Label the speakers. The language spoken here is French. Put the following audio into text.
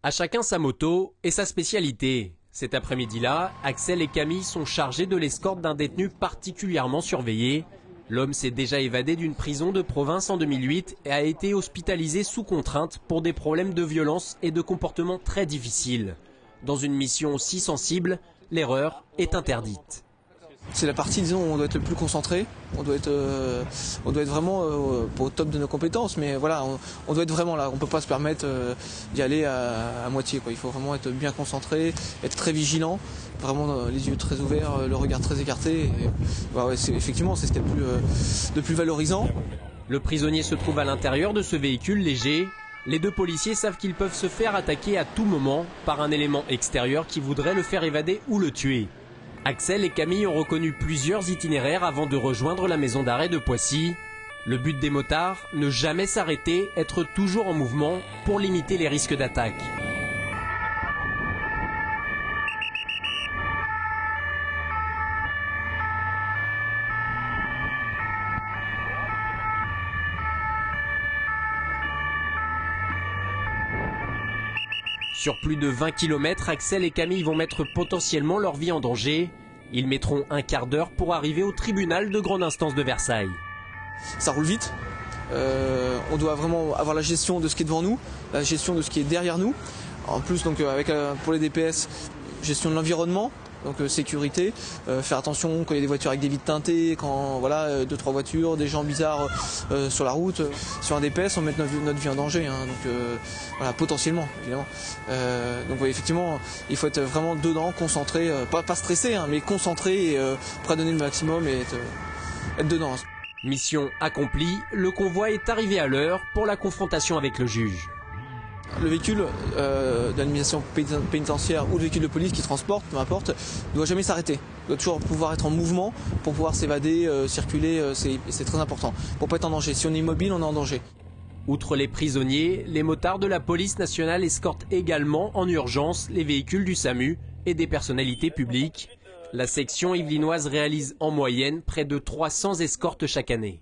Speaker 1: À chacun sa moto et sa spécialité. Cet après-midi-là, Axel et Camille sont chargés de l'escorte d'un détenu particulièrement surveillé. L'homme s'est déjà évadé d'une prison de province en 2008 et a été hospitalisé sous contrainte pour des problèmes de violence et de comportement très difficiles. Dans une mission si sensible, l'erreur est interdite.
Speaker 2: C'est la partie, disons, où on doit être le plus concentré, on doit être vraiment pas au top de nos compétences, mais voilà, on doit être vraiment là, on ne peut pas se permettre d'y aller à moitié, quoi. Il faut vraiment être bien concentré, être très vigilant, vraiment les yeux très ouverts, le regard très écarté. Effectivement, c'est ce qu'il y a de plus valorisant.
Speaker 1: Le prisonnier se trouve à l'intérieur de ce véhicule léger. Les deux policiers savent qu'ils peuvent se faire attaquer à tout moment par un élément extérieur qui voudrait le faire évader ou le tuer. Axel et Camille ont reconnu plusieurs itinéraires avant de rejoindre la maison d'arrêt de Poissy. Le but des motards, ne jamais s'arrêter, être toujours en mouvement pour limiter les risques d'attaque. Sur plus de 20 km, Axel et Camille vont mettre potentiellement leur vie en danger. Ils mettront un quart d'heure pour arriver au tribunal de grande instance de Versailles.
Speaker 2: Ça roule vite, on doit vraiment avoir la gestion de ce qui est devant nous, la gestion de ce qui est derrière nous. En plus, donc, pour les DPS, gestion de l'environnement. Donc sécurité, faire attention quand il y a des voitures avec des vitres teintées, quand voilà, 2-3 voitures, des gens bizarres sur la route. Sur un DPS, on met notre vie en danger, hein, donc voilà, potentiellement évidemment. Donc ouais, effectivement, il faut être vraiment dedans, concentré, pas stressé, hein, mais concentré, et prêt à donner le maximum et être dedans.
Speaker 1: Mission accomplie, le convoi est arrivé à l'heure pour la confrontation avec le juge.
Speaker 2: Le véhicule de l'administration pénitentiaire ou le véhicule de police qui transporte, peu importe, ne doit jamais s'arrêter. Il doit toujours pouvoir être en mouvement pour pouvoir s'évader, circuler, c'est très important. Pour ne pas être en danger. Si on est immobile, on est en danger.
Speaker 1: Outre les prisonniers, les motards de la police nationale escortent également en urgence les véhicules du SAMU et des personnalités publiques. La section yvelinoise réalise en moyenne près de 300 escortes chaque année.